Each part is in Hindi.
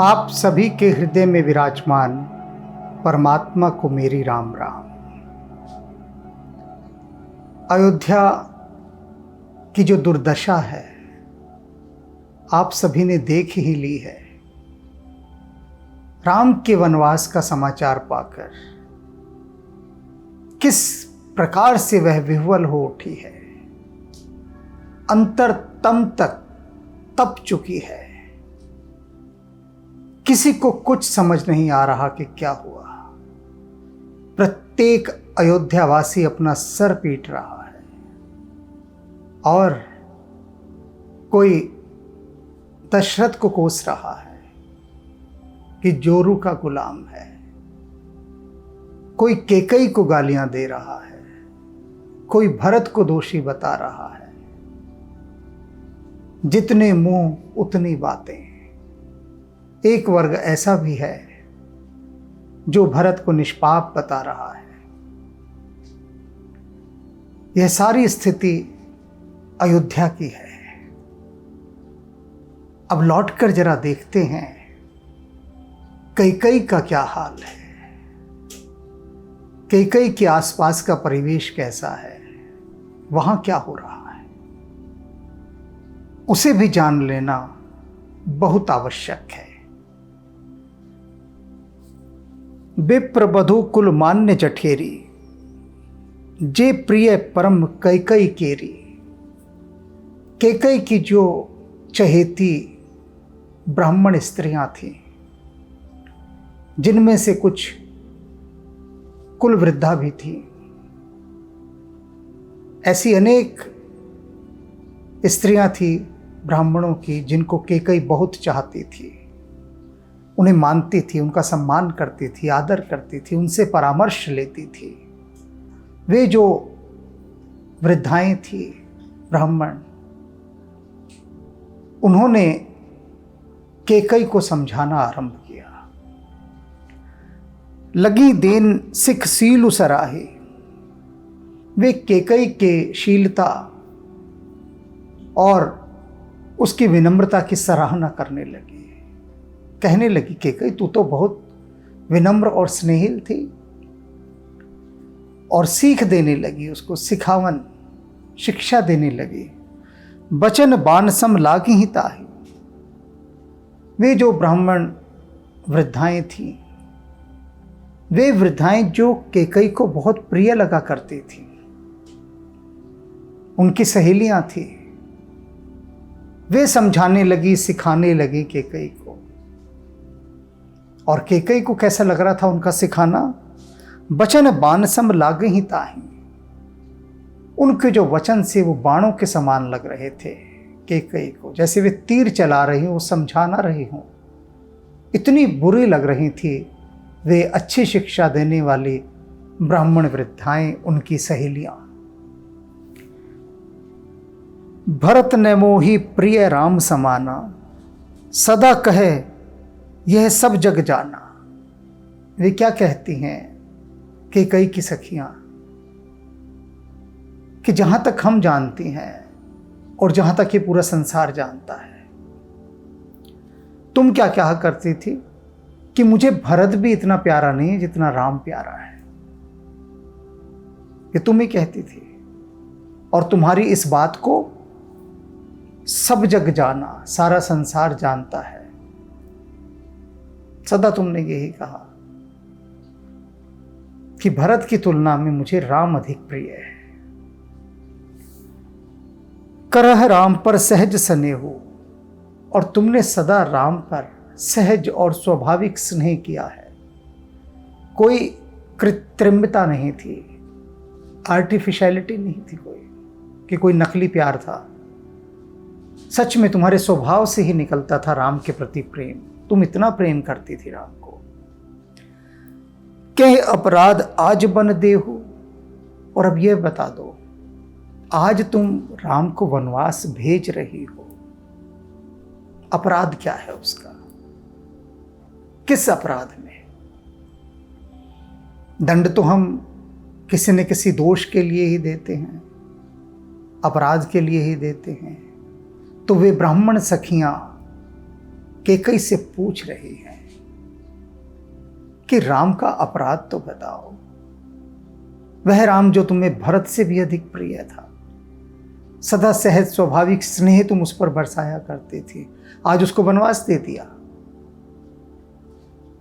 आप सभी के हृदय में विराजमान परमात्मा को मेरी राम राम। अयोध्या की जो दुर्दशा है आप सभी ने देख ही ली है। राम के वनवास का समाचार पाकर किस प्रकार से वह विह्वल हो उठी है, अंतरतम तक तप चुकी है। किसी को कुछ समझ नहीं आ रहा कि क्या हुआ। प्रत्येक अयोध्यावासी अपना सर पीट रहा है और कोई दशरथ को कोस रहा है कि जोरू का गुलाम है, कोई कैकेयी को गालियां दे रहा है, कोई भरत को दोषी बता रहा है। जितने मुंह उतनी बातें। एक वर्ग ऐसा भी है जो भरत को निष्पाप बता रहा है। यह सारी स्थिति अयोध्या की है। अब लौटकर जरा देखते हैं कैकेयी का क्या हाल है, कैकेयी के आसपास का परिवेश कैसा है, वहां क्या हो रहा है, उसे भी जान लेना बहुत आवश्यक है। विप्रवधु कुल मान्य जठेरी, जे प्रिय परम कैकेयी केरी। कैकेयी की जो चहेती ब्राह्मण स्त्रियां थीं, जिनमें से कुछ कुल वृद्धा भी थी, ऐसी अनेक स्त्रियां थी ब्राह्मणों की जिनको कैकेयी बहुत चाहती थी, उन्हें मानती थी, उनका सम्मान करती थी, आदर करती थी, उनसे परामर्श लेती थी। वे जो वृद्धाएं थी ब्राह्मण, उन्होंने कैकेयी को समझाना आरंभ किया। लगी देन सिख सीलु सराहे। वे कैकेयी के शीलता और उसकी विनम्रता की सराहना करने लगी। कहने लगी, कैकेयी तू तो बहुत विनम्र और स्नेहिल थी। और सीख देने लगी, उसको सिखावन शिक्षा देने लगी। बचन बानसम लागी ही ताही। वे जो ब्राह्मण वृद्धाएं थीं, वे वृद्धाएं जो कैकेयी को बहुत प्रिय लगा करती थीं, उनकी सहेलियां थीं, वे समझाने लगी, सिखाने लगी कैकेयी को। और कैकेयी को कैसा लग रहा था उनका सिखाना? वचन बानसम लागे ही ताही। उनके जो वचन से वो बाणों के समान लग रहे थे कैकेयी को, जैसे वे तीर चला रही हो, समझा ना रही हो। इतनी बुरी लग रही थी वे अच्छी शिक्षा देने वाली ब्राह्मण वृद्धाएं, उनकी सहेलियां। भरत ने मोही प्रिय राम समाना, सदा कहे यह सब जग जाना। वे क्या कहती हैं कैकेयी की सखियां कि जहां तक हम जानती हैं और जहां तक ये पूरा संसार जानता है, तुम क्या क्या करती थी कि मुझे भरत भी इतना प्यारा नहीं है जितना राम प्यारा है। ये तुम ही कहती थी और तुम्हारी इस बात को सब जग जाना, सारा संसार जानता है। सदा तुमने यही कहा कि भरत की तुलना में मुझे राम अधिक प्रिय है। करह राम पर सहज स्नेह। और तुमने सदा राम पर सहज और स्वाभाविक स्नेह किया है। कोई कृत्रिमता नहीं थी, आर्टिफिशियलिटी नहीं थी कोई, कि कोई नकली प्यार था। सच में तुम्हारे स्वभाव से ही निकलता था राम के प्रति प्रेम। तुम इतना प्रेम करती थी राम को। कह अपराध आज बन देहु। और अब यह बता दो, आज तुम राम को वनवास भेज रही हो, अपराध क्या है उसका? किस अपराध में? दंड तो हम किसी न किसी दोष के लिए ही देते हैं, अपराध के लिए ही देते हैं। तो वे ब्राह्मण सखियां कैकेयी से पूछ रही हैं कि राम का अपराध तो बताओ, वह राम जो तुम्हें भरत से भी अधिक प्रिय था, सदा सहज स्वाभाविक स्नेह तुम उस पर बरसाया करती थी, आज उसको वनवास दे दिया।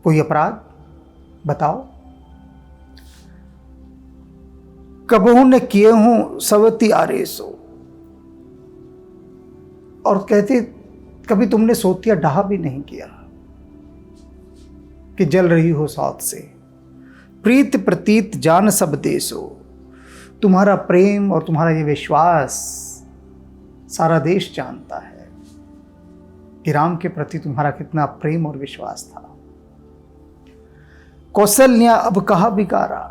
कोई अपराध बताओ। कबहू ने किए हूं सवती आरेसो, और कहते कभी तुमने सोतिया डाहा भी नहीं किया कि जल रही हो सौत से। प्रीत प्रतीत जान सब देशो, तुम्हारा प्रेम और तुम्हारा ये विश्वास सारा देश जानता है कि राम के प्रति तुम्हारा कितना प्रेम और विश्वास था। कौशल्या अब कहा बिगाड़ा,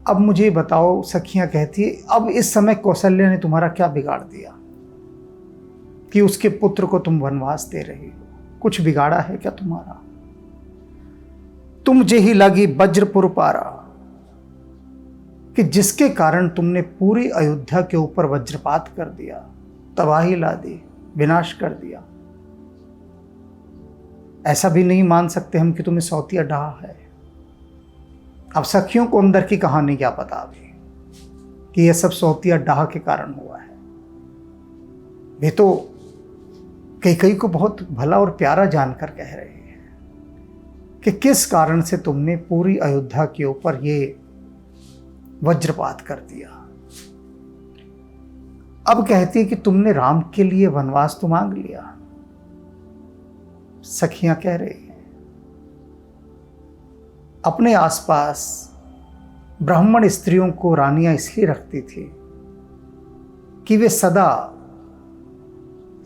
अब मुझे बताओ, सखियां कहती है, अब इस समय कौशल्या ने तुम्हारा क्या बिगाड़ दिया कि उसके पुत्र को तुम वनवास दे रही हो? कुछ बिगाड़ा है क्या तुम्हारा? तुम जे ही लगी वज्रपुर पारा, कि जिसके कारण तुमने पूरी अयोध्या के ऊपर वज्रपात कर दिया, तबाही ला दी, विनाश कर दिया। ऐसा भी नहीं मान सकते हम कि तुम्हें सौतिया डाहा है। अब सखियों को अंदर की कहानी क्या पता अभी कि यह सब सौतिया डाहा के कारण हुआ है। वे तो कैकेयी को बहुत भला और प्यारा जानकर कह रहे हैं कि किस कारण से तुमने पूरी अयोध्या के ऊपर ये वज्रपात कर दिया। अब कहती है कि तुमने राम के लिए वनवास तो मांग लिया। सखियां कह रही हैं, अपने आसपास ब्राह्मण स्त्रियों को रानियां इसलिए रखती थी कि वे सदा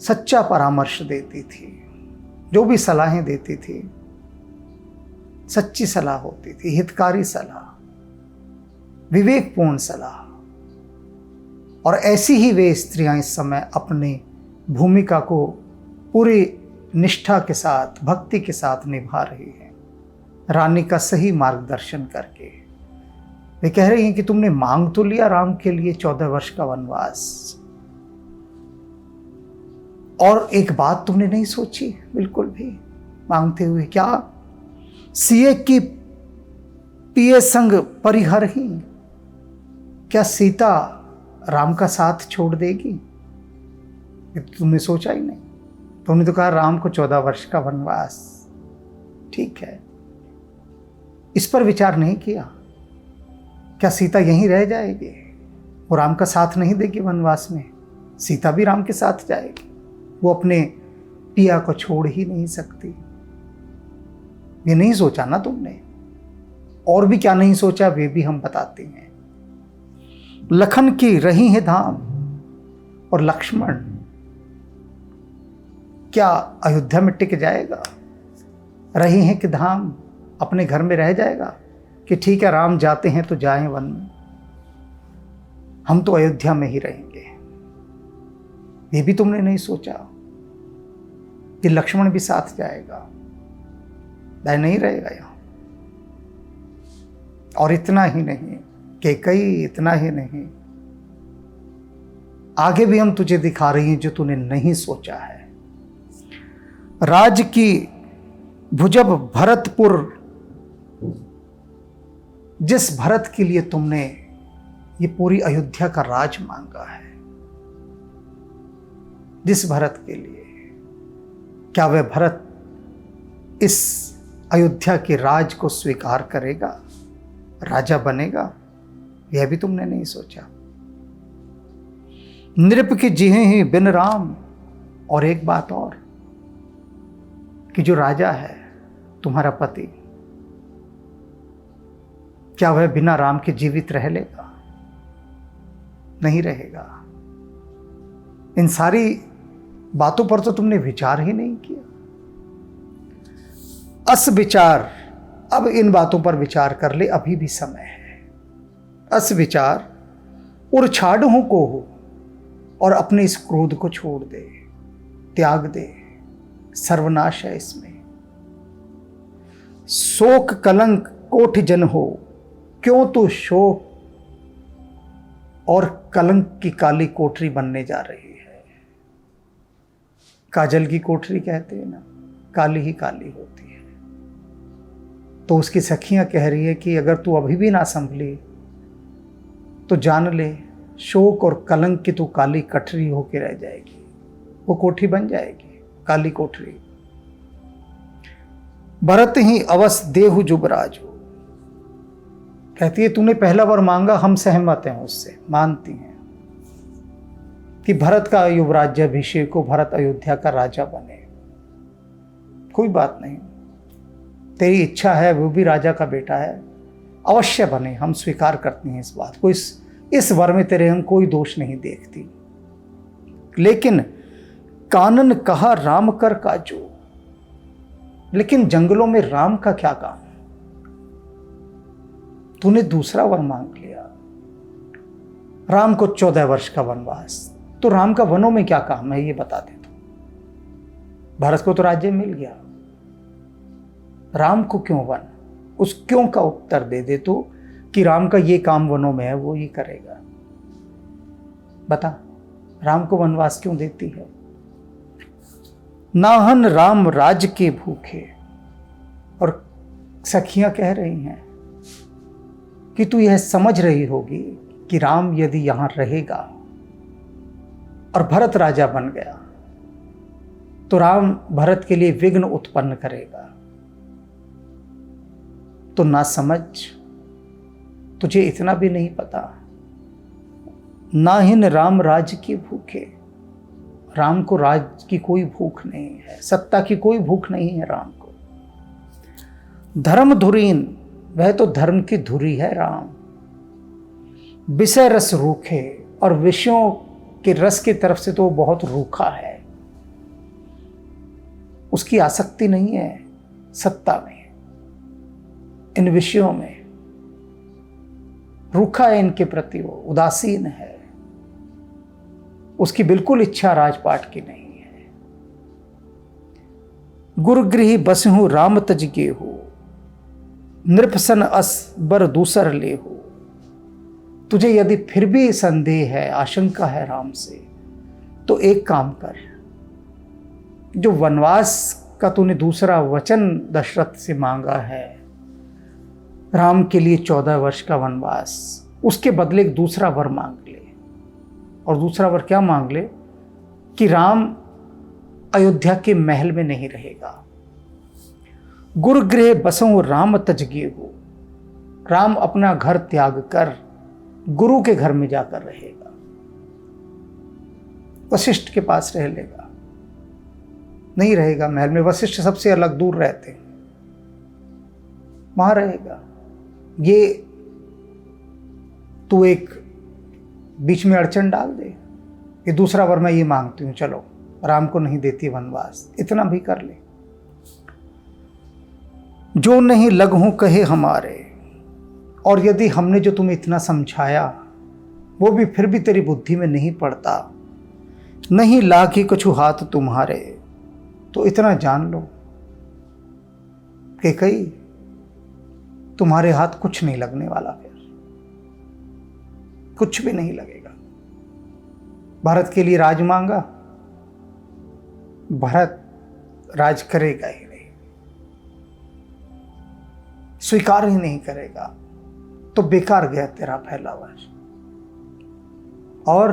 सच्चा परामर्श देती थी, जो भी सलाहें देती थी सच्ची सलाह होती थी, हितकारी सलाह, विवेकपूर्ण सलाह। और ऐसी ही वे स्त्रियां इस समय अपनी भूमिका को पूरी निष्ठा के साथ, भक्ति के साथ निभा रही हैं, रानी का सही मार्गदर्शन करके। वे कह रही हैं कि तुमने मांग तो लिया राम के लिए 14 वर्ष का वनवास, और एक बात तुमने नहीं सोची बिल्कुल भी मांगते हुए, क्या सिए की पिए संग परिहरही, क्या सीता राम का साथ छोड़ देगी? ये तुमने सोचा ही नहीं। तुमने तो कहा राम को 14 वर्ष का वनवास, ठीक है, इस पर विचार नहीं किया। क्या सीता यहीं रह जाएगी? वो राम का साथ नहीं देगी वनवास में, सीता भी राम के साथ जाएगी। वो अपने पिया को छोड़ ही नहीं सकती। ये नहीं सोचा ना तुमने। और भी क्या नहीं सोचा वे भी हम बताते हैं। लखन की रही है धाम, और लक्ष्मण क्या अयोध्या में टिक जाएगा? रही हैं कि धाम, अपने घर में रह जाएगा कि ठीक है राम जाते हैं तो जाएं वन में, हम तो अयोध्या में ही रहेंगे। ये भी तुमने नहीं सोचा कि लक्ष्मण भी साथ जाएगा, वह नहीं रहेगा यहां। और इतना ही नहीं, कैकेयी इतना ही नहीं, आगे भी हम तुझे दिखा रही हैं जो तूने नहीं सोचा है। राज की भुजब भरतपुर, जिस भरत के लिए तुमने ये पूरी अयोध्या का राज मांगा है, जिस भरत के लिए, क्या वह भरत इस अयोध्या के राज को स्वीकार करेगा, राजा बनेगा? यह भी तुमने नहीं सोचा। नृप की जिहे ही बिन राम, और एक बात और कि जो राजा है तुम्हारा पति, क्या वह बिना राम के जीवित रह लेगा? नहीं रहेगा। इन सारी बातों पर तो तुमने विचार ही नहीं किया। अस विचार, अब इन बातों पर विचार कर ले, अभी भी समय है। अस विचार और छाड़हूं को हो, और अपने इस क्रोध को छोड़ दे, त्याग दे, सर्वनाश है इसमें। शोक कलंक कोठ जन हो, क्यों तू शोक और कलंक की काली कोठरी बनने जा रही है। काजल की कोठरी कहते हैं ना, काली ही काली होती है। तो उसकी सखियां कह रही है कि अगर तू अभी भी ना संभली तो जान ले, शोक और कलंक की तू काली कठरी होके रह जाएगी। वो कोठी बन जाएगी, काली कोठरी। भरत ही अवस देहु जुबराजु, कहती है तूने पहला वर मांगा, हम सहमत हैं उससे, मानती हैं कि भरत का युवराज्याभिषेक को, भरत अयोध्या का राजा बने। कोई बात नहीं, तेरी इच्छा है, वो भी राजा का बेटा है, अवश्य बने, हम स्वीकार करते हैं इस बात को। इस वर में तेरे हम कोई दोष नहीं देखती। लेकिन कानन कहा राम कर काजू, लेकिन जंगलों में राम का क्या काम? तूने दूसरा वर मांग लिया, राम को 14 वर्ष का वनवास, तो राम का वनों में क्या काम है ये बता दे। तो भारत को तो राज्य मिल गया, राम को क्यों वन? उस क्यों का उत्तर दे दे तो कि राम का ये काम वनों में है, वो ये करेगा। बता, राम को वनवास क्यों देती है? नाहन राम राज के भूखे। और सखियां कह रही हैं कि तू यह समझ रही होगी कि राम यदि यहां रहेगा और भरत राजा बन गया तो राम भरत के लिए विघ्न उत्पन्न करेगा। तो ना समझ, तुझे इतना भी नहीं पता, नाहिन राम राज की भूखे। राम को राज की कोई भूख नहीं है, सत्ता की कोई भूख नहीं है राम को। धर्म धुरीन, वह तो धर्म की धुरी है राम। विषय रस रूखे, और विषयों के रस की तरफ से तो वो बहुत रूखा है। उसकी आसक्ति नहीं है सत्ता में, इन विषयों में रूखा है, इनके प्रति वो उदासीन है। उसकी बिल्कुल इच्छा राजपाट की नहीं है। गुरुगृह बसहु राम तज गेहु, नृपसन अस बर दूसर लेहु। तुझे यदि फिर भी संदेह है, आशंका है राम से, तो एक काम कर, जो वनवास का तूने दूसरा वचन दशरथ से मांगा है, राम के लिए 14 वर्ष का वनवास, उसके बदले एक दूसरा वर मांग ले। और दूसरा वर क्या मांग ले? कि राम अयोध्या के महल में नहीं रहेगा। गुरुगृह बसों राम तज गेहु, राम अपना घर त्याग कर गुरु के घर में जाकर रहेगा, वशिष्ठ के पास रह लेगा, नहीं रहेगा महल में। वशिष्ठ सबसे अलग दूर रहते हैं, वहां रहेगा। ये तू एक बीच में अड़चन डाल दे, ये दूसरा वर मैं ये मांगती हूं, चलो राम को नहीं देती वनवास, इतना भी कर ले। जो नहीं लगहूं कहे हमारे, और यदि हमने जो तुम्हें इतना समझाया वो भी फिर भी तेरी बुद्धि में नहीं पड़ता, नहीं लागे कछु हाथ तुम्हारे, तो इतना जान लो कि कई तुम्हारे हाथ कुछ नहीं लगने वाला, फिर कुछ भी नहीं लगेगा। भारत के लिए राज मांगा, भारत राज करेगा ही नहीं, स्वीकार ही नहीं करेगा, तो बेकार गया तेरा पहला वर्ष। और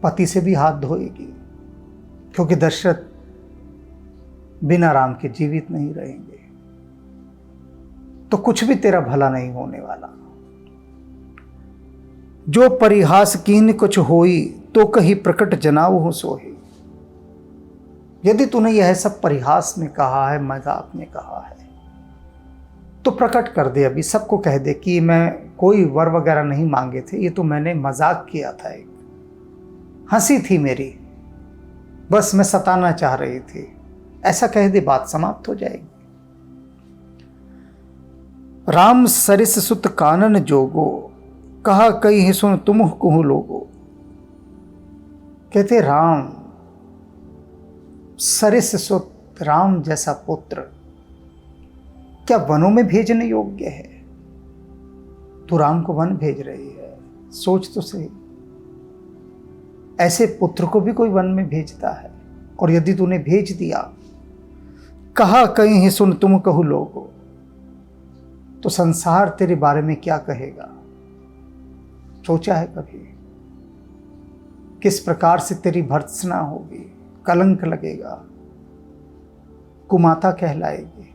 पति से भी हाथ धोएगी, क्योंकि दशरथ बिना राम के जीवित नहीं रहेंगे, तो कुछ भी तेरा भला नहीं होने वाला। जो परिहास कीन कुछ होई, तो कहीं प्रकट जनाव हो सोही। यदि तूने यह सब परिहास में कहा है, मजाक में कहा है, तो प्रकट कर दे, अभी सबको कह दे कि मैं कोई वर वगैरह नहीं मांगे थे, ये तो मैंने मजाक किया था, एक हंसी थी मेरी, बस मैं सताना चाह रही थी, ऐसा कह दे, बात समाप्त हो जाएगी। राम सरिस सुत कानन जोगो, कहा कई ही सुन तुम कुहु लोगो। कहते राम सरिस सुत, राम जैसा पुत्र क्या वनों में भेजने योग्य है? तू राम को वन भेज रही है, सोच तो सही। ऐसे पुत्र को भी कोई वन में भेजता है, और यदि तूने भेज दिया, कहा कहीं ही सुन तुम कहू लोगो, तो संसार तेरे बारे में क्या कहेगा? सोचा है कभी किस प्रकार से तेरी भर्त्सना होगी, कलंक लगेगा, कुमाता कहलाएगी?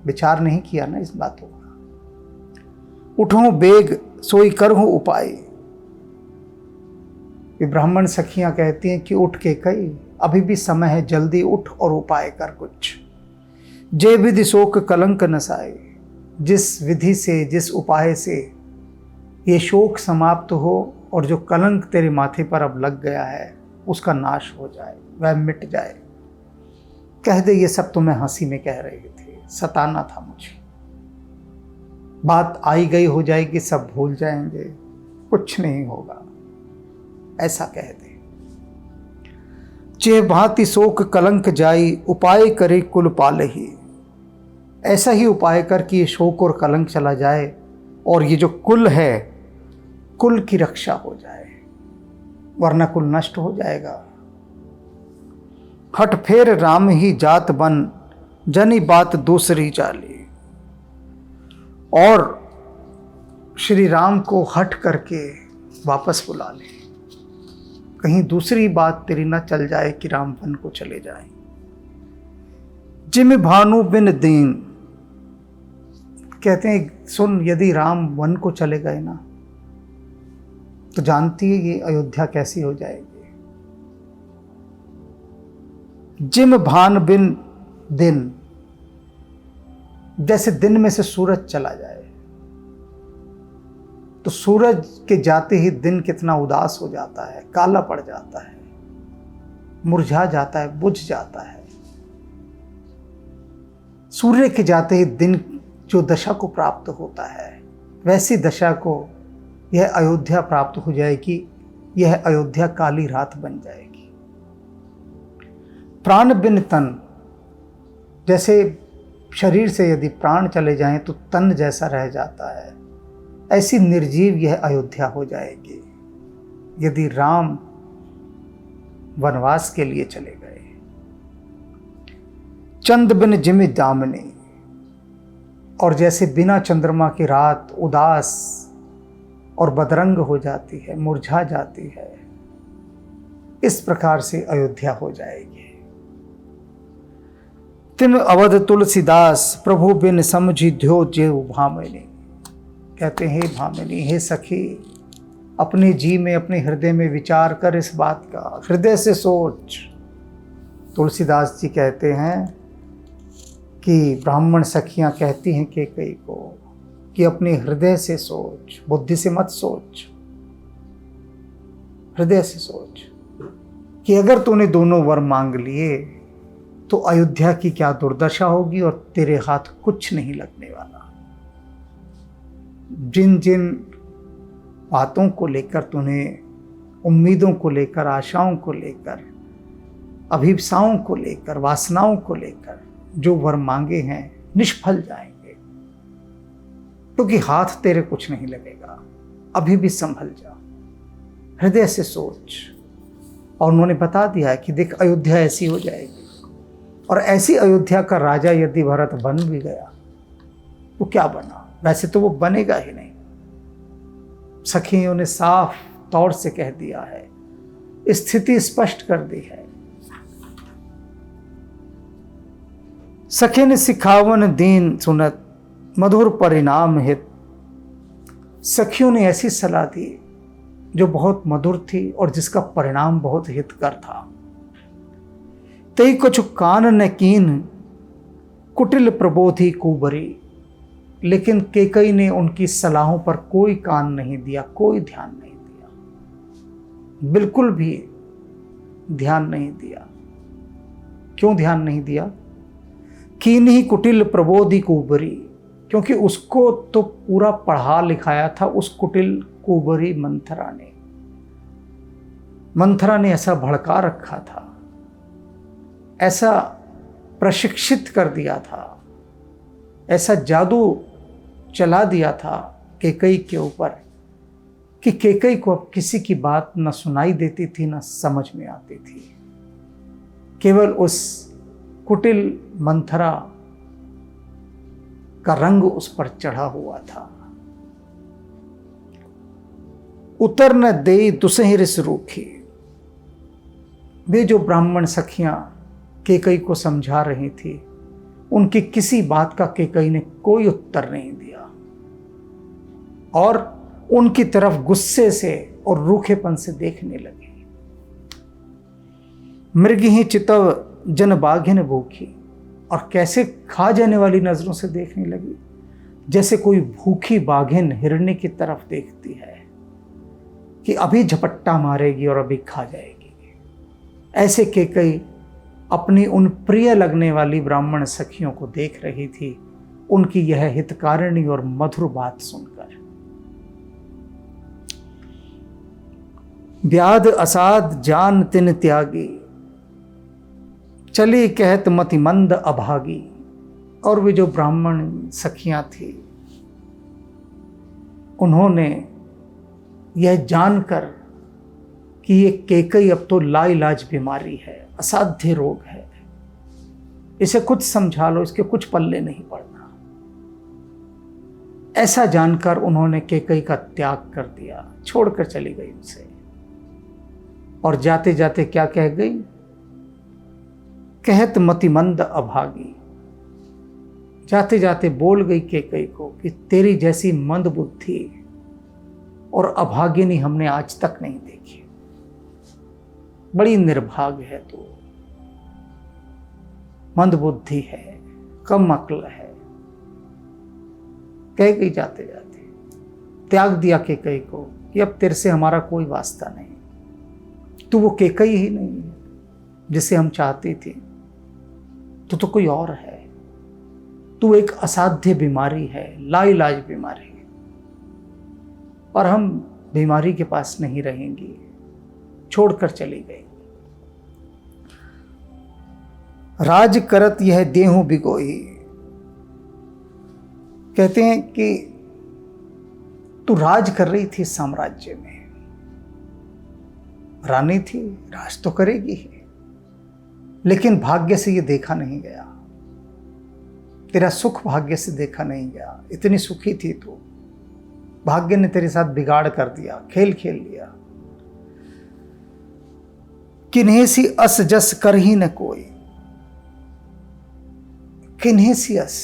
विचार नहीं किया ना इस बातों का। उठो बेग सोई करहूं उपाय। ये ब्राह्मण सखियां कहती हैं कि उठ के कई, अभी भी समय है, जल्दी उठ और उपाय कर कुछ। जे विधि शोक कलंक नसाए, जिस विधि से, जिस उपाय से ये शोक समाप्त हो और जो कलंक तेरे माथे पर अब लग गया है उसका नाश हो जाए, वह मिट जाए। कह दे ये सब तो मैं हंसी में कह रही थी, सताना था मुझे, बात आई गई हो जाएगी, सब भूल जाएंगे, कुछ नहीं होगा, ऐसा कह दे। चे भांति शोक कलंक जाई, उपाय करे कुल पालही। ऐसा ही उपाय कर कि ये शोक और कलंक चला जाए और ये जो कुल है, कुल की रक्षा हो जाए, वरना कुल नष्ट हो जाएगा। हट फेर राम ही जात बन, जनी बात दूसरी चाली। और श्री राम को हट करके वापस बुला ले, कहीं दूसरी बात तेरी ना चल जाए कि राम वन को चले जाए। जिम भानु बिन दीन, कहते हैं सुन, यदि राम वन को चले गए ना तो जानती है ये अयोध्या कैसी हो जाएगी। जिम भान बिन दिन, जैसे दिन में से सूरज चला जाए, तो सूरज के जाते ही दिन कितना उदास हो जाता है, काला पड़ जाता है, मुरझा जाता है, बुझ जाता है। सूर्य के जाते ही दिन जो दशा को प्राप्त होता है, वैसी दशा को यह अयोध्या प्राप्त हो जाएगी। यह अयोध्या काली रात बन जाएगी। प्राण बिन तन, जैसे शरीर से यदि प्राण चले जाएं तो तन जैसा रह जाता है, ऐसी निर्जीव यह अयोध्या हो जाएगी यदि राम वनवास के लिए चले गए। चंद बिन जिमि दामनी, और जैसे बिना चंद्रमा की रात उदास और बदरंग हो जाती है, मुरझा जाती है, इस प्रकार से अयोध्या हो जाएगी। तिन अवध तुलसीदास, प्रभु बिन समझी ध्यो जेव भामिनी। कहते हैं हे भामिनी, हे सखी, अपने जी में, अपने हृदय में विचार कर इस बात का, हृदय से सोच। तुलसीदास जी कहते हैं कि ब्राह्मण सखियां कहती हैं कैकेयी को कि अपने हृदय से सोच, बुद्धि से मत सोच, हृदय से सोच कि अगर तूने दोनों वर मांग लिए तो अयोध्या की क्या दुर्दशा होगी और तेरे हाथ कुछ नहीं लगने वाला। जिन जिन बातों को लेकर तूने, उम्मीदों को लेकर, आशाओं को लेकर, अभिप्साओं को लेकर, वासनाओं को लेकर जो वर मांगे हैं, निष्फल जाएंगे, क्योंकि हाथ तेरे कुछ नहीं लगेगा। अभी भी संभल जा, हृदय से सोच। और उन्होंने बता दिया है कि देख अयोध्या ऐसी हो जाएगी, और ऐसी अयोध्या का राजा यदि भरत बन भी गया तो क्या बना, वैसे तो वो बनेगा ही नहीं। सखियों ने साफ तौर से कह दिया है, स्थिति स्पष्ट कर दी है। सखे ने सिखावन दीन सुनत, मधुर परिणाम हित। सखियों ने ऐसी सलाह दी जो बहुत मधुर थी और जिसका परिणाम बहुत हितकर था। तई कुछ कान न कीन, कुटिल प्रबोधि कुबरी। लेकिन कैकेयी ने उनकी सलाहों पर कोई कान नहीं दिया, कोई ध्यान नहीं दिया, बिल्कुल भी ध्यान नहीं दिया। क्यों ध्यान नहीं दिया? कीन ही कुटिल प्रबोधि कुबरी, क्योंकि उसको तो पूरा पढ़ा लिखाया था उस कुटिल कुबरी मंथरा ने ऐसा भड़का रखा था, ऐसा प्रशिक्षित कर दिया था, ऐसा जादू चला दिया था कैकेयी के ऊपर कि कैकेयी को अब किसी की बात न सुनाई देती थी न समझ में आती थी। केवल उस कुटिल मंथरा का रंग उस पर चढ़ा हुआ था। उतर न दे दुसहि रिस रूखी। वे जो ब्राह्मण सखियां कैकेयी को समझा रही थी, उनकी किसी बात का कैकेयी ने कोई उत्तर नहीं दिया और उनकी तरफ गुस्से से और रूखेपन से देखने लगी। मृगहि चितव जन बाघिन भूखी, और कैसे खा जाने वाली नजरों से देखने लगी, जैसे कोई भूखी बाघिन हिरनी की तरफ देखती है कि अभी झपट्टा मारेगी और अभी खा जाएगी। ऐसे कैकेयी अपनी उन प्रिय लगने वाली ब्राह्मण सखियों को देख रही थी, उनकी यह हितकारिणी और मधुर बात सुनकर। व्याध असाध जान तिन त्यागी, चली कहत मति मंद अभागी। और वे जो ब्राह्मण सखियां थी, उन्होंने यह जानकर कि ये कैकेयी अब तो लाइलाज बीमारी है, असाध्य रोग है, इसे कुछ समझा लो, इसके कुछ पल्ले नहीं पड़ना, ऐसा जानकर उन्होंने कैकेयी का त्याग कर दिया, छोड़कर चली गई उसे। और जाते जाते क्या कह गई? कहत मतिमंद अभागी। जाते जाते बोल गई कैकेयी को कि तेरी जैसी मंद बुद्धि और अभागिनी हमने आज तक नहीं देखी, बड़ी निर्भाग्य है तू, मंद बुद्धि है, कम अक्ल है। कह गई जाते जाते, त्याग दिया कैकेयी को कि अब तेरे से हमारा कोई वास्ता नहीं, तू वो कैकेयी ही नहीं है जिसे हम चाहती थी, तू तो कोई और है, तू एक असाध्य बीमारी है, लाइलाज बीमारी है, और हम बीमारी के पास नहीं रहेंगी। छोड़कर चली गई। राज करत यह देहु बिगोई। कहते हैं कि तू राज कर रही थी साम्राज्य में, रानी थी, राज तो करेगी ही, लेकिन भाग्य से ये देखा नहीं गया, तेरा सुख भाग्य से देखा नहीं गया। इतनी सुखी थी तू, भाग्य ने तेरे साथ बिगाड़ कर दिया, खेल खेल लिया। किन्हीं सी अस जस कर ही न कोई। किन्हीं सी अस,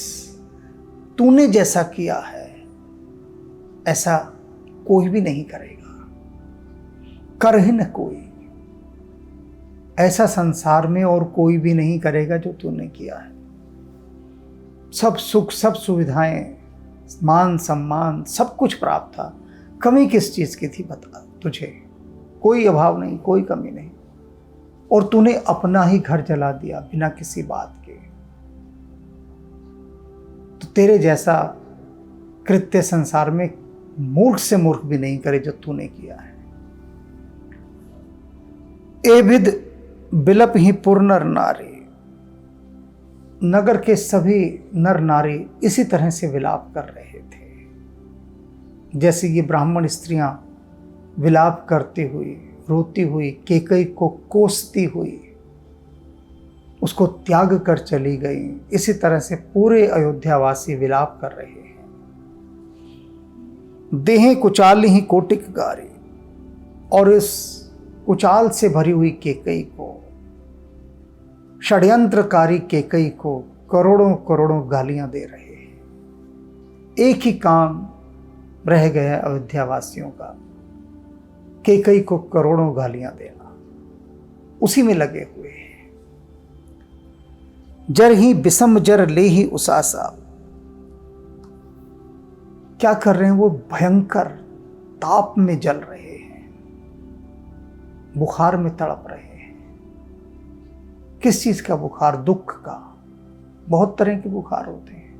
तूने जैसा किया है ऐसा कोई भी नहीं करेगा। कर ही न कोई, ऐसा संसार में और कोई भी नहीं करेगा जो तूने किया है। सब सुख, सब सुविधाएं, मान सम्मान, सब कुछ प्राप्त था, कमी किस चीज की थी बता तुझे? कोई अभाव नहीं, कोई कमी नहीं, और तूने अपना ही घर जला दिया बिना किसी बात के। तो तेरे जैसा कृत्य संसार में मूर्ख से मूर्ख भी नहीं करे जो तूने किया है। एभिद बिलप ही पुर नर नारी। नगर के सभी नर नारी इसी तरह से विलाप कर रहे थे जैसे ये ब्राह्मण स्त्रियां विलाप करती हुई, रोती हुई, कैकेयी को कोसती हुई उसको त्याग कर चली गई। इसी तरह से पूरे अयोध्यावासी विलाप कर रहे हैं। देहें कुचाल ही कोटिक गारी। और इस कुचाल से भरी हुई कैकेयी को, षड्यंत्रकारी कैकेयी को करोड़ों करोड़ों गालियां दे रहे हैं। एक ही काम रह गया अयोध्यावासियों का, कैकेयी को करोड़ों गालियां देना, उसी में लगे हुए हैं। जर ही बिसम जर ले ही उसासा। क्या कर रहे हैं वो? भयंकर ताप में जल रहे हैं, बुखार में तड़प रहे हैं। किस चीज का बुखार? दुख का। बहुत तरह के बुखार होते हैं।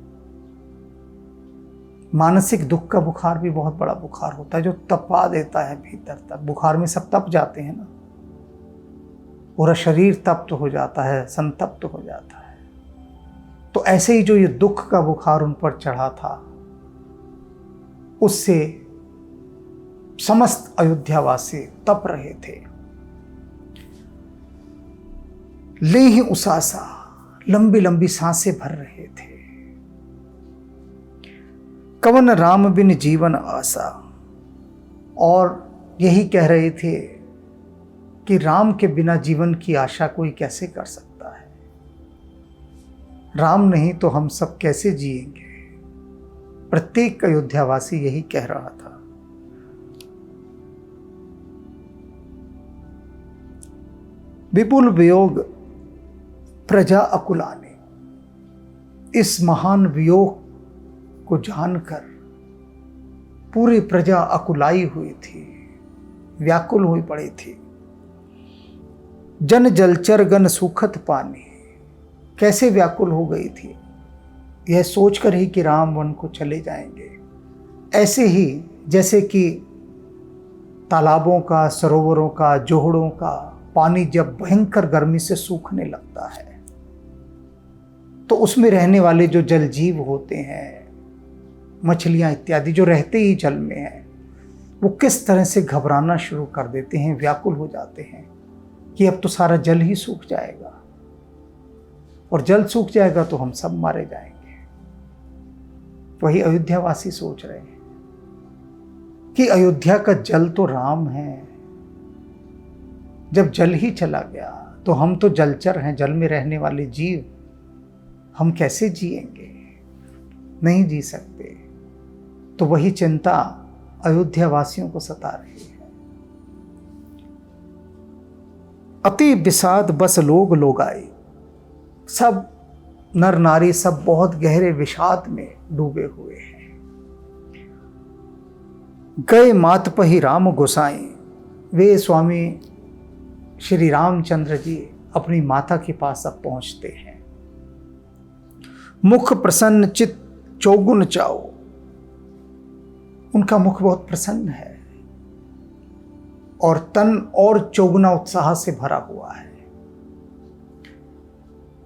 मानसिक दुख का बुखार भी बहुत बड़ा बुखार होता है जो तपा देता है भीतर तक। बुखार में सब तप जाते हैं ना, पूरा शरीर तप्त हो जाता है, संतप्त हो जाता है। तो ऐसे ही जो ये दुख का बुखार उन पर चढ़ा था, उससे समस्त अयोध्यावासी तप रहे थे। ले ही उसासा लंबी लंबी सांसें भर रहे थे। कवन राम बिन जीवन आसा, और यही कह रहे थे कि राम के बिना जीवन की आशा कोई कैसे कर सकता है। राम नहीं तो हम सब कैसे जिएंगे। प्रत्येक अयोध्यावासी यही कह रहा था। विपुल वियोग प्रजा अकुलाने, इस महान वियोग को जानकर पूरी प्रजा अकुलाई हुई थी, व्याकुल हुई पड़ी थी। जन जलचर गण सुखत पानी, कैसे व्याकुल हो गई थी यह सोचकर ही कि राम वन को चले जाएंगे। ऐसे ही जैसे कि तालाबों का, सरोवरों का, जोहड़ों का पानी जब भयंकर गर्मी से सूखने लगता है तो उसमें रहने वाले जो जल जीव होते हैं, मछलियां इत्यादि जो रहते ही जल में हैं, वो किस तरह से घबराना शुरू कर देते हैं, व्याकुल हो जाते हैं कि अब तो सारा जल ही सूख जाएगा, और जल सूख जाएगा तो हम सब मारे जाएंगे। वही अयोध्यावासी सोच रहे हैं कि अयोध्या का जल तो राम है, जब जल ही चला गया तो हम तो जलचर हैं, जल में रहने वाले जीव, हम कैसे जिएंगे, नहीं जी सकते। तो वही चिंता अयोध्यावासियों को सता रही है। अति विषाद बस लोग लोगाई, सब नर नारी सब बहुत गहरे विषाद में डूबे हुए हैं। गए मात पही राम गोसाई, वे स्वामी श्री रामचंद्र जी अपनी माता के पास अब पहुंचते हैं। मुख प्रसन्न चित चौगुन चाओ, उनका मुख बहुत प्रसन्न है और तन और चौगुना उत्साह से भरा हुआ है।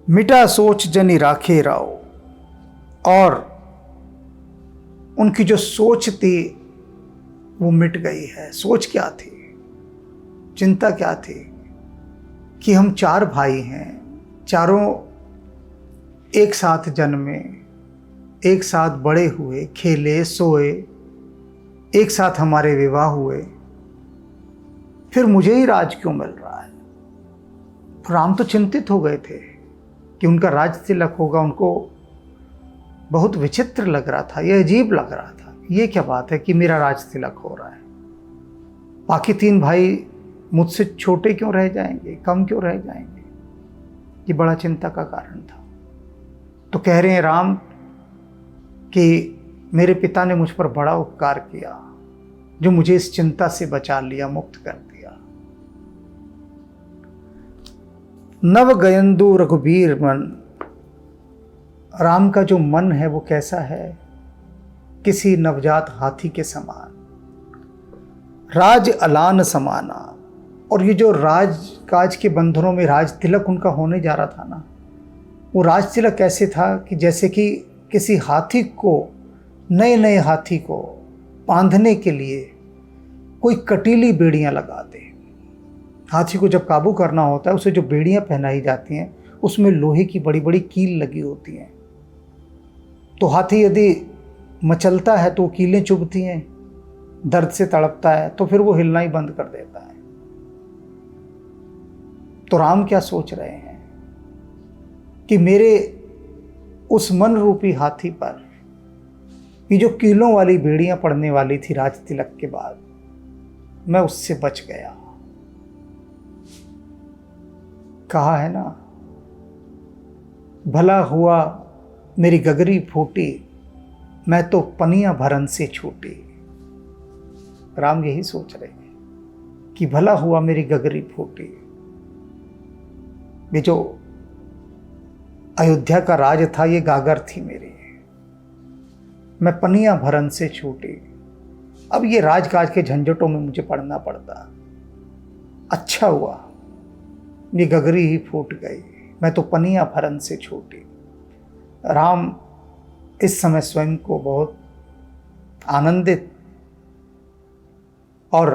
मिटा सोच जनी राखे राओ, और उनकी जो सोच थी वो मिट गई है। सोच क्या थी, चिंता क्या थी कि हम चार भाई हैं, चारों एक साथ जन्मे, एक साथ बड़े हुए, खेले सोए, एक साथ हमारे विवाह हुए, फिर मुझे ही राज क्यों मिल रहा है। राम तो चिंतित हो गए थे कि उनका राज तिलक होगा। उनको बहुत विचित्र लग रहा था, यह अजीब लग रहा था, ये क्या बात है कि मेरा राज तिलक हो रहा है, बाकी तीन भाई मुझसे छोटे क्यों रह जाएंगे, कम क्यों रह जाएंगे। ये बड़ा चिंता का कारण था। तो कह रहे हैं राम कि मेरे पिता ने मुझ पर बड़ा उपकार किया, जो मुझे इस चिंता से बचा लिया, मुक्त कर दिया। नव गयंदु रघुबीर मन, राम का जो मन है वो कैसा है, किसी नवजात हाथी के समान। राज अलान समाना, और ये जो राज काज के बंधनों में राज तिलक उनका होने जा रहा था ना, वो राज तिलक कैसे था कि जैसे कि किसी हाथी को, नए नए हाथी को बांधने के लिए कोई कटीली बेड़ियां लगा दे। हाथी को जब काबू करना होता है, उसे जो बेड़ियां पहनाई जाती हैं उसमें लोहे की बड़ी बड़ी कील लगी होती हैं। तो हाथी यदि मचलता है तो कीलें चुभती हैं, दर्द से तड़पता है, तो फिर वो हिलना ही बंद कर देता है। तो राम क्या सोच रहे हैं कि मेरे उस मन रूपी हाथी पर ये जो कीलों वाली बेड़ियां पड़ने वाली थी राज तिलक के बाद, मैं उससे बच गया। कहा है ना, भला हुआ मेरी गगरी फूटी, मैं तो पनिया भरन से छूटी। राम यही सोच रहे हैं कि भला हुआ मेरी गगरी फूटी। ये जो अयोध्या का राज था, ये गागर थी मेरी, मैं पनिया भरन से छूटी। अब ये राजकाज के झंझटों में मुझे पड़ना पड़ता। अच्छा हुआ ये गगरी ही फूट गई, मैं तो पनिया भरन से छूटी। राम इस समय स्वयं को बहुत आनंदित और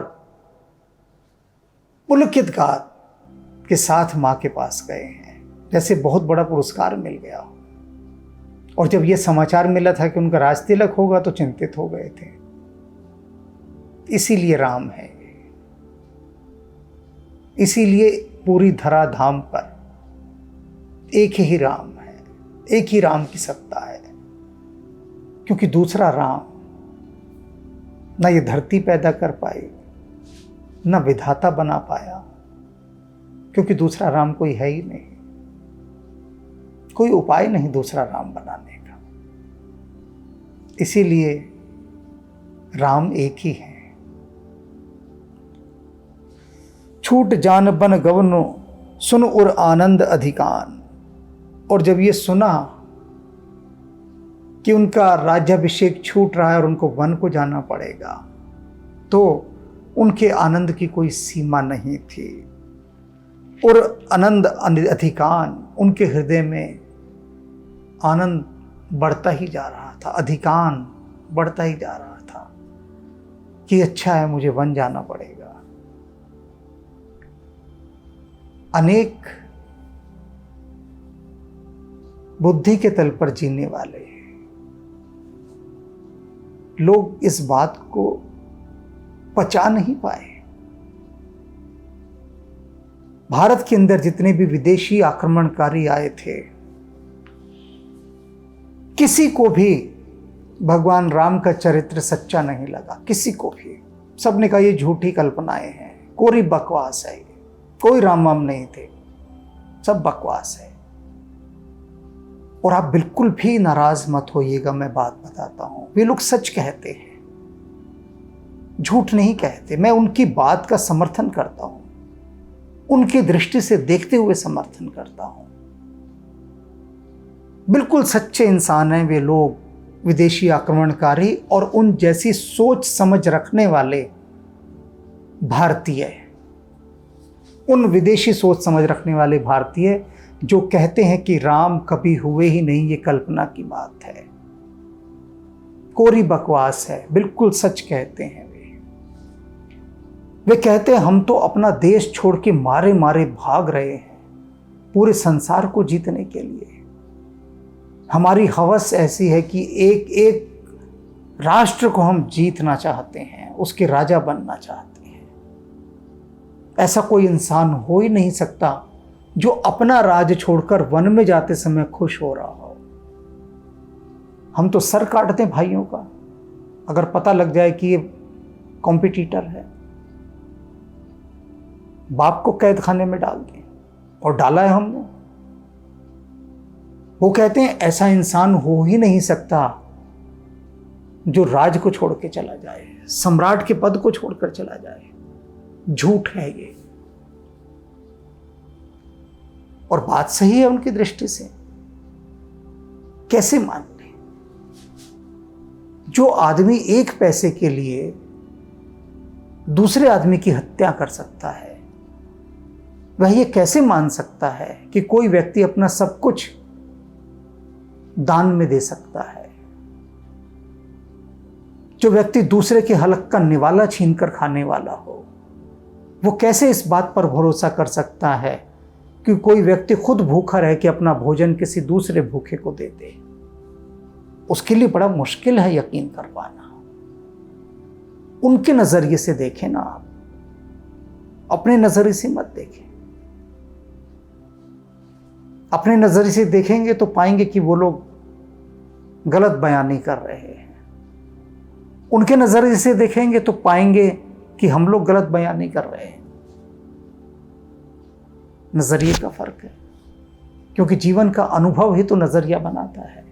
पुलकित गात के साथ माँ के पास गए हैं, जैसे बहुत बड़ा पुरस्कार मिल गया हो। और जब यह समाचार मिला था कि उनका राज तिलक होगा तो चिंतित हो गए थे। इसीलिए राम है, इसीलिए पूरी धरा धाम पर एक ही राम है, एक ही राम की सत्ता है, क्योंकि दूसरा राम ना ये धरती पैदा कर पाई, ना विधाता बना पाया, क्योंकि दूसरा राम कोई है ही नहीं, कोई उपाय नहीं दूसरा राम बनाने का। इसीलिए राम एक ही है। छूट जान बन गवनो सुन उर आनंद अधिकान। और जब ये सुना कि उनका राज्याभिषेक छूट रहा है और उनको वन को जाना पड़ेगा, तो उनके आनंद की कोई सीमा नहीं थी। और आनंद अधिकान, उनके हृदय में आनंद बढ़ता ही जा रहा था, अधिकान बढ़ता ही जा रहा था कि अच्छा है, मुझे वन जाना पड़ेगा। अनेक बुद्धि के तल पर जीने वाले लोग इस बात को पचा नहीं पाए। भारत के अंदर जितने भी विदेशी आक्रमणकारी आए थे, किसी को भी भगवान राम का चरित्र सच्चा नहीं लगा, किसी को भी। सबने कहा ये झूठी कल्पनाएं हैं, कोरी बकवास है, कोई राम वाम नहीं थे, सब बकवास है। और आप बिल्कुल भी नाराज मत होइएगा, मैं बात बताता हूं, वे लोग सच कहते हैं, झूठ नहीं कहते। मैं उनकी बात का समर्थन करता हूं, उनकी दृष्टि से देखते हुए समर्थन करता हूं। बिल्कुल सच्चे इंसान हैं वे लोग, विदेशी आक्रमणकारी और उन जैसी सोच समझ रखने वाले भारतीय, उन विदेशी सोच समझ रखने वाले भारतीय जो कहते हैं कि राम कभी हुए ही नहीं, ये कल्पना की बात है, कोरी बकवास है। बिल्कुल सच कहते हैं वे कहते हैं हम तो अपना देश छोड़ के मारे मारे भाग रहे हैं पूरे संसार को जीतने के लिए। हमारी हवस ऐसी है कि एक एक राष्ट्र को हम जीतना चाहते हैं, उसके राजा बनना चाहते हैं। ऐसा कोई इंसान हो ही नहीं सकता जो अपना राज छोड़कर वन में जाते समय खुश हो रहा हो। हम तो सर काटते हैं भाइयों का अगर पता लग जाए कि ये कॉम्पिटिटर है। बाप को कैद खाने में डाल दें, और डाला है हमने। वो कहते हैं ऐसा इंसान हो ही नहीं सकता जो राज को छोड़ के चला जाए, सम्राट के पद को छोड़कर चला जाए। झूठ है ये, और बात सही है उनकी दृष्टि से। कैसे मान लें? जो आदमी एक पैसे के लिए दूसरे आदमी की हत्या कर सकता है, वह ये कैसे मान सकता है कि कोई व्यक्ति अपना सब कुछ दान में दे सकता है? जो व्यक्ति दूसरे के हलक का निवाला छीनकर खाने वाला हो, वो कैसे इस बात पर भरोसा कर सकता है कि कोई व्यक्ति खुद भूखा रह के अपना भोजन किसी दूसरे भूखे को दे दे? उसके लिए बड़ा मुश्किल है यकीन कर पाना। उनके नजरिए से देखें ना, आप अपने नजरिए से मत देखें। अपने नजरिए से देखेंगे तो पाएंगे कि वो लोग गलत बयानी कर रहे हैं। उनके नजरिए से देखेंगे तो पाएंगे कि हम लोग गलत बयानी कर रहे हैं। नजरिए का फर्क है, क्योंकि जीवन का अनुभव ही तो नजरिया बनाता है।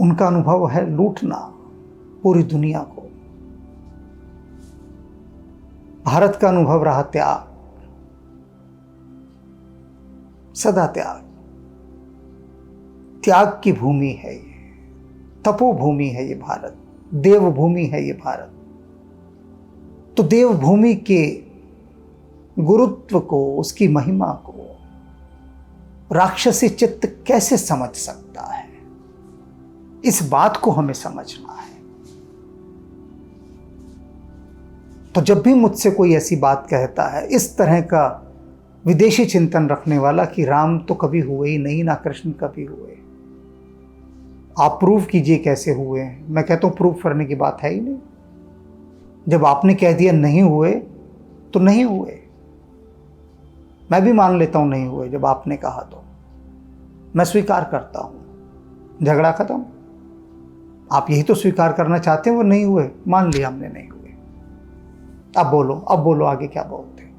उनका अनुभव है लूटना पूरी दुनिया को। भारत का अनुभव रहा त्याग, सदा त्याग। त्याग की भूमि है ये, तपोभूमि है ये भारत, देवभूमि है ये भारत। तो देवभूमि के गुरुत्व को, उसकी महिमा को राक्षसी चित्त कैसे समझ सकता है? इस बात को हमें समझना है। तो जब भी मुझसे कोई ऐसी बात कहता है, इस तरह का विदेशी चिंतन रखने वाला कि राम तो कभी हुए ही नहीं, ना कृष्ण कभी हुए, आप प्रूफ कीजिए कैसे हुए हैं। मैं कहता हूं प्रूफ करने की बात है ही नहीं। जब आपने कह दिया नहीं हुए तो नहीं हुए। मैं भी मान लेता हूं नहीं हुए, जब आपने कहा तो मैं स्वीकार करता हूं, झगड़ा खत्म। आप यही तो स्वीकार करना चाहते हैं, वो नहीं हुए, मान लिया हमने नहीं हुए। अब बोलो आगे क्या बोलते हो।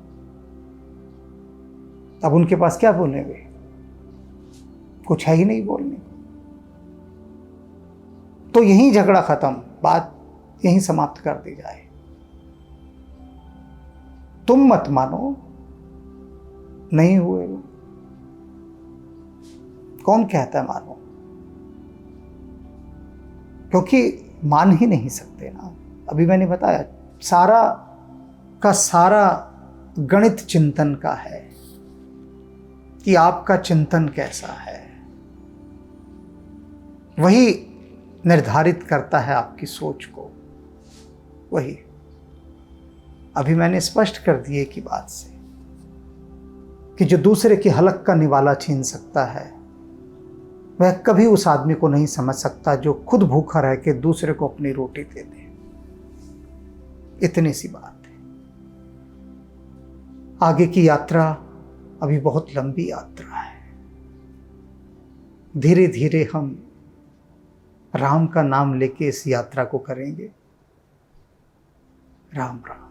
अब उनके पास क्या बोलेंगे, कुछ है ही नहीं बोलने। तो यहीं झगड़ा खत्म, बात यहीं समाप्त कर दी जाए। तुम मत मानो, नहीं हुए। कौन कहता है मानो, क्योंकि मान ही नहीं सकते ना। अभी मैंने बताया सारा का सारा गणित चिंतन का है कि आपका चिंतन कैसा है, वही निर्धारित करता है आपकी सोच को। वही अभी मैंने स्पष्ट कर दिए की बात से कि जो दूसरे की हलक का निवाला छीन सकता है, वह कभी उस आदमी को नहीं समझ सकता जो खुद भूखा रह के दूसरे को अपनी रोटी दे दे। इतनी सी बात है। आगे की यात्रा अभी बहुत लंबी यात्रा है। धीरे धीरे हम राम का नाम लेके इस यात्रा को करेंगे। राम राम।